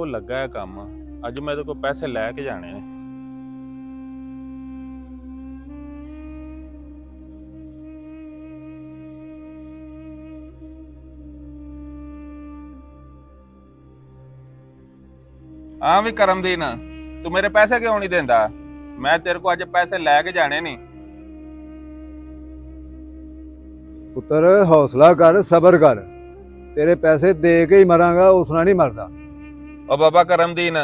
ਕੋਲ ਲੱਗਾ ਹੈ ਕੰਮ। ਅੱਜ ਮੈਂ ਇਹਦੇ ਕੋਲ ਪੈਸੇ ਲੈ ਕੇ ਜਾਣੇ ਨੇ। ਹਾਂ ਵੀ ਕਰਮਦੀਨ, ਤੂੰ ਮੇਰੇ ਪੈਸੇ ਕਿਉਂ ਨਹੀਂ ਦਿੰਦਾ? ਮੈਂ ਤੇਰੇ ਕੋਲ ਅੱਜ ਪੈਸੇ ਲੈ ਕੇ ਜਾਣੇ ਨਹੀਂ। ਪੁੱਤਰ ਹੌਸਲਾ ਕਰ, ਸਬਰ ਕਰ। ਤੇਰੇ ਪੈਸੇ ਦੇ ਕੇ ਹੀ ਮਰਾਂਗਾ, ਉਸ ਨਾਲ ਨਹੀਂ ਮਰਦਾ। ਓ ਬਾਬਾ ਕਰਮਦੀਨ,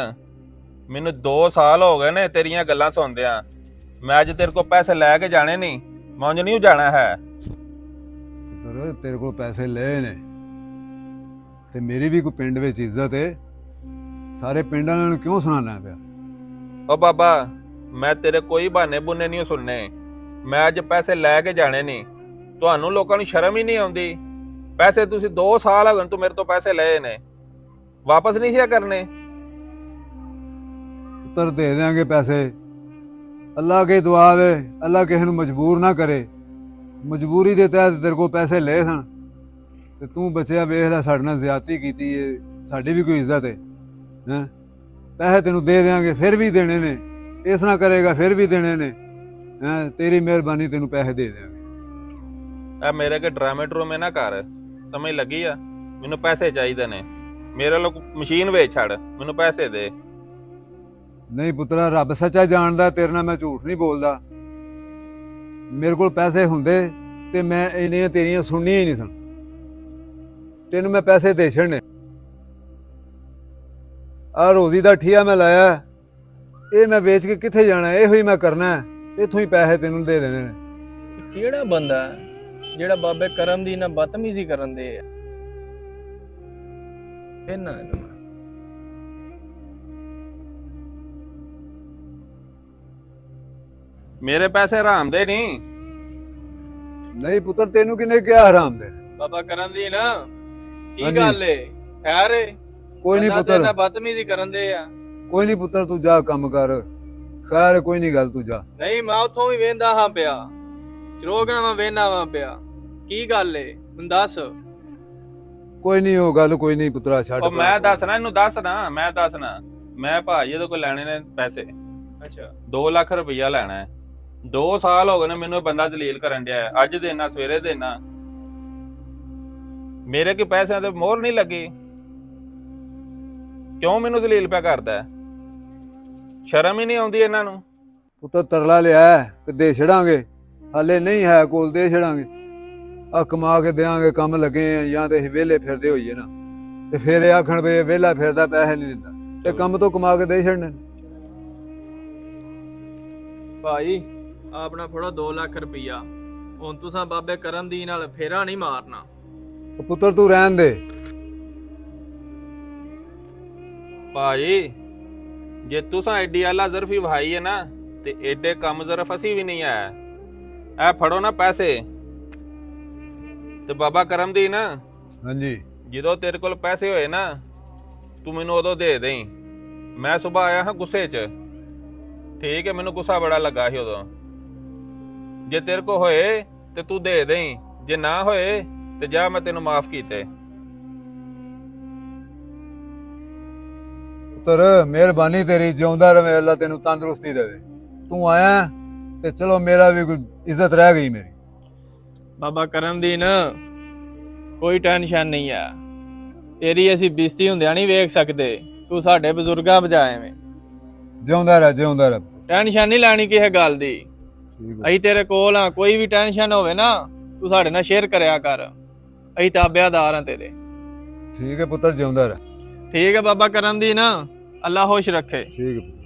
ਮੈਨੂੰ 2 ਸਾਲ ਹੋ ਗਏ ਨੇ ਤੇਰੀਆਂ ਗੱਲਾਂ ਸੁਣਦਿਆਂ। ਮੈਂ ਅੱਜ ਤੇਰੇ ਕੋਲ ਪੈਸੇ ਲੈ ਕੇ ਜਾਣੇ ਨਹੀਂ, ਮੈਂ ਉਂਝ ਨਹੀਂ ਜਾਣਾ ਹੈ। ਪੁੱਤਰ ਤੇਰੇ ਕੋਲ ਪੈਸੇ ਲਏ ਨੇ ਤੇ ਮੇਰੀ ਵੀ ਕੋਈ ਪਿੰਡ ਵਿੱਚ ਇੱਜ਼ਤ ਏ। ਸਾਰੇ ਪਿੰਡ ਵਾਲਿਆਂ ਨੂੰ ਕਿਉਂ ਸੁਣਾਉਣਾ ਪਿਆ? ਓ ਬਾਬਾ, ਮੈਂ ਤੇਰੇ ਕੋਈ ਬਹਾਨੇ ਬੁੰਨੇ ਨਹੀਂ ਸੁਣਨੇ। ਮੈਂ ਅੱਜ ਪੈਸੇ ਲੈ ਕੇ ਜਾਣੇ ਨਹੀਂ। ਤੁਹਾਨੂੰ ਲੋਕਾਂ ਨੂੰ ਸ਼ਰਮ ਹੀ ਨਹੀਂ ਆਉਂਦੀ? ਪੈਸੇ ਤੁਸੀਂ 2 ਸਾਲ ਹੋ ਗਏ ਤੂੰ ਮੇਰੇ ਤੋਂ ਪੈਸੇ ਲਏ ਨੇ, ਵਾਪਸ ਨਹੀਂ ਸੀ ਕਰਨੇ। ਪੁੱਤਰ ਦੇ ਦਿਆਂਗੇ ਪੈਸੇ। ਅੱਲਾ ਕੇ ਦੁਆ ਵੇ, ਅੱਲਾ ਕਿਸੇ ਨੂੰ ਮਜਬੂਰ ਨਾ ਕਰੇ। ਮਜਬੂਰੀ ਦੇ ਤਹਿਤ ਤੇਰੇ ਕੋਲ ਪੈਸੇ ਲਏ ਸਨ ਤੇ ਤੂੰ ਬਚਿਆ। ਵੇਖ ਲੈ, ਸਾਡੇ ਨਾਲ ਜ਼ਿਆਦਤੀ ਕੀਤੀ ਏ, ਸਾਡੀ ਵੀ ਕੋਈ ਇੱਜ਼ਤ ਏ। ਹੈਂ, ਪੈਸੇ ਤੈਨੂੰ ਦੇ ਦਿਆਂਗੇ, ਫਿਰ ਵੀ ਦੇਣੇ ਨੇ। ਇਸ ਨਾ ਕਰੇਗਾ ਫਿਰ ਵੀ ਦੇਣੇ ਨੇ। ਹੈਂ, ਤੇਰੀ ਮਿਹਰਬਾਨੀ, ਤੈਨੂੰ ਪੈਸੇ ਦੇ ਦਿਆਂਗੇ। ਆ ਮੇਰੇ ਕੇ ਡਰਾਮੇ ਡਰੂਮੇ ਨਾ ਕਰ, ਸਮਝ ਲੱਗੀ ਆ? ਮੈਨੂੰ ਪੈਸੇ ਚਾਹੀਦੇ ਨੇ। ਮੇਰੇ ਲੋਕ ਮਸ਼ੀਨ ਵੇਚ ਛੱਡ, ਮੈਨੂੰ ਪੈਸੇ ਦੇ। ਨਹੀਂ ਪੁੱਤਰਾ, ਰੱਬ ਸੱਚਾ ਜਾਣਦਾ, ਤੇਰੇ ਨਾਲ ਮੈਂ ਝੂਠ ਨਹੀਂ ਬੋਲਦਾ। ਮੇਰੇ ਕੋਲ ਪੈਸੇ ਹੁੰਦੇ ਤੇ ਮੈਂ ਇਹਨੀਆਂ ਤੇਰੀਆਂ ਸੁਣਨੀਆਂ ਹੀ ਨਹੀਂ ਸਨ। ਤੈਨੂੰ ਮੈਂ ਪੈਸੇ ਦੇ ਛੱਡਨੇ। ਆ ਰੋਜ਼ੀ ਦਾ ਠੀਆ ਮੈਂ ਲਾਇਆ, ਇਹ ਮੈਂ ਵੇਚ ਕੇ ਕਿੱਥੇ ਜਾਣਾ? ਇਹੋ ਹੀ ਮੈਂ ਕਰਨਾ, ਇੱਥੋਂ ਹੀ ਪੈਸੇ ਤੈਨੂੰ ਦੇ ਦੇਣੇ ਨੇ। ਕਿਹੜਾ ਬੰਦਾ ਜਿਹੜਾ ਬਾਬੇ ਕਰਮ ਦੀ ਨਾ ਬਦਤਮੀਜ਼ੀ ਕਰਨ ਦੇ ਆ? ਮੇਰੇ ਪੈਸੇ ਹਰਾਮ ਦੇ ਨਹੀਂ। ਨਹੀਂ ਪੁੱਤਰ, ਤੈਨੂੰ ਕਿਹਨੇ ਕਿਹਾ ਹਰਾਮ ਦੇ? ਬਾਬਾ ਕਰਮ ਦੀ ਨਾ ਕੀ ਹਾਂਜੀ। ਗੱਲ ਏ? ਖੈਰ ਏ? ਕੋਈ ਨਹੀਂ ਪੁੱਤਰ, ਨਾ ਬਦਤਮੀਜ਼ੀ ਕਰਨ ਦੇ ਆ। ਕੋਈ ਨਹੀਂ ਪੁੱਤਰ, ਤੂੰ ਜਾ ਕੰਮ ਕਰ। ਖੈਰ ਕੋਈ ਨਹੀਂ ਗੱਲ, ਤੂੰ ਜਾ। ਨਹੀਂ, ਮੈਂ ਉੱਥੋਂ ਵੀ ਵੇਂਦਾ ਹਾਂ ਪਿਆ, ਚਰੋਗਣਾ ਮੈਂ ਵੇਂਦਾ ਹਾਂ ਪਿਆ। ਕੀ ਗੱਲ ਏ ਮੈਨੂੰ ਦੱਸ। ਕੋਈ ਨਹੀਂ, ਉਹ ਗੱਲ ਕੋਈ ਨਹੀਂ ਪੁੱਤਰਾ, ਛੱਡ। ਉਹ ਮੈਂ ਦੱਸਣਾ, ਇਹਨੂੰ ਦੱਸਣਾ, ਮੈਂ ਦੱਸਣਾ। ਮੈਂ ਭਾਜੀ ਇਹਦੇ ਕੋਲ ਲੈਣੇ ਨੇ ਪੈਸੇ। ਅੱਛਾ, 2 ਲੱਖ ਰੁਪਈਆ ਲੈਣਾ ਹੈ। 2 ਸਾਲ ਹੋ ਗਏ ਨੇ ਮੈਨੂੰ ਇਹ ਬੰਦਾ ਜਲੀਲ ਕਰਨ ਡਿਆ। ਅੱਜ ਦੇਣਾ, ਸਵੇਰੇ ਦੇਣਾ। ਮੇਰੇ ਕੀ ਪੈਸਿਆਂ ਤੇ ਮੋਹਰ ਨਹੀਂ ਲੱਗੀ? ਕਿਉਂ ਮੈਨੂੰ ਜਲੀਲ ਪਿਆ ਕਰਦਾ? ਸ਼ਰਮ ਹੀ ਨਹੀਂ ਆਉਂਦੀ ਇਹਨਾਂ ਨੂੰ? ਪੁੱਤਰ ਤਰਲਾ ਲਿਆ ਕਿ ਦੇ ਛੜਾਂਗੇ, ਹਾਲੇ ਨਹੀਂ ਹੈ ਕੋਲ, ਦੇ ਛੜਾਂਗੇ। ਆ ਕਮਾ ਕੇ ਦੇਾਂਗੇ, ਕੰਮ ਲੱਗੇ ਆ, ਜਾਂ ਤੇ ਅਸੀਂ ਵਿਹਲੇ ਫਿਰਦੇ ਹੋਈਏ ਨਾ, ਤੇ ਫਿਰ ਇਹ ਆਖਣ ਵੀ ਵਿਹਲਾ ਫਿਰਦਾ, ਪੈਸੇ ਨਹੀਂ ਦਿੰਦਾ। ਤੇ ਕੰਮ ਤੋਂ ਕਮਾ ਕੇ ਦੇ ਛੜਨੇ। ਭਾਈ ਆਪਣਾ ਫੜੋ 2 ਲੱਖ ਰੁਪਈਆ। ਹੁਣ ਤੁਸੀਂ ਬਾਬੇ ਕਰਮ ਦੀ ਨਾਲ ਫੇਰਾ ਨਹੀਂ ਮਾਰਨਾ। ਪੁੱਤਰ ਤੂੰ ਰਹਿਣ ਦੇ। ਭਾਜੀ ਜੇ ਤੁਸੀਂ ਐਡੀ ਆਲਾ ਜ਼ਰਫੀ ਵਹਾਈ ਹੈ ਨਾ, ਤੇ ਐਡੇ ਕੰਮ ਜ਼ਰਫ ਅਸੀਂ ਵੀ ਨਹੀਂ ਆਇਆ। ਇਹ ਫੜੋ ਨਾ ਪੈਸੇ। ਤੇ ਬਾਬਾ ਕਰਮਦੀਨ, ਹਾਂਜੀ, ਜਦੋਂ ਤੇਰੇ ਕੋਲ ਪੈਸੇ ਹੋਏ ਨਾ, ਤੂੰ ਮੈਨੂੰ ਉਦੋਂ ਦੇ ਦੇਈਂ। ਮੈਂ ਸਵੇਰ ਆਇਆ ਹਾਂ ਗੁੱਸੇ 'ਚ, ਠੀਕ ਹੈ? ਮੈਨੂੰ ਗੁੱਸਾ ਬੜਾ ਲੱਗਾ ਸੀ ਉਦੋਂ। ਜੇ ਤੇਰੇ ਕੋਲ ਹੋਏ ਤੇ ਤੂੰ ਦੇ ਦੇਈਂ, ਜੇ ਨਾ ਹੋਏ ਤੇ ਜਾ, ਮੈਂ ਤੈਨੂੰ ਮਾਫ ਕੀਤੇ। ਪੁੱਤਰ ਮਿਹਰਬਾਨੀ ਤੇਰੀ, ਜਿਉਂਦਾ ਰਵੇਂ, ਅੱਲਾ ਤੈਨੂੰ ਤੰਦਰੁਸਤੀ ਦੇਵੇ। ਤੂੰ ਆਇਆ ਤੇ ਚਲੋ, ਮੇਰਾ ਵੀ ਕੋਈ ਇੱਜ਼ਤ ਰਹਿ ਗਈ ਮੇਰੀ। ਬਾਬਾ ਕਰਮ ਦੀ ਨਾ ਕੋਈ ਟੈਨਸ਼ਨ ਨਹੀਂ ਆ ਤੇਰੀ। ਅਸੀਂ ਬਿਸਤੀ ਹੁੰਦਿਆਂ ਨਹੀਂ ਵੇਖ ਸਕਦੇ, ਤੂੰ ਸਾਡੇ ਬਜ਼ੁਰਗਾਂ ਬਜਾਏ ਐਵੇਂ। ਜਿਉਂਦਾ ਰਹਿ, ਜਿਉਂਦਾ ਰਹਿ। ਟੈਨਸ਼ਨ ਨਹੀਂ ਲੈਣੀ ਕਿਸੇ ਗੱਲ ਦੀ। ਠੀਕ ਹੈ। ਅਸੀਂ ਤੇਰੇ ਕੋਲ ਆ, ਕੋਈ ਵੀ ਟੈਨਸ਼ਨ ਹੋਵੇ ਨਾ ਤੂੰ ਸਾਡੇ ਨਾਲ ਸ਼ੇਅਰ ਕਰਿਆ ਕਰ। ਅਸੀਂ ਤਾਬਿਆਦਾਰ ਆ ਤੇਰੇ। ਠੀਕ ਹੈ ਪੁੱਤਰ, ਜਿਉਂਦਾ ਰਹਿ। ਠੀਕ ਹੈ ਬਾਬਾ ਕਰਮ ਦੀ ਨਾ, ਅੱਲਾ ਖੁਸ਼ ਰੱਖੇ। ਠੀਕ ਹੈ।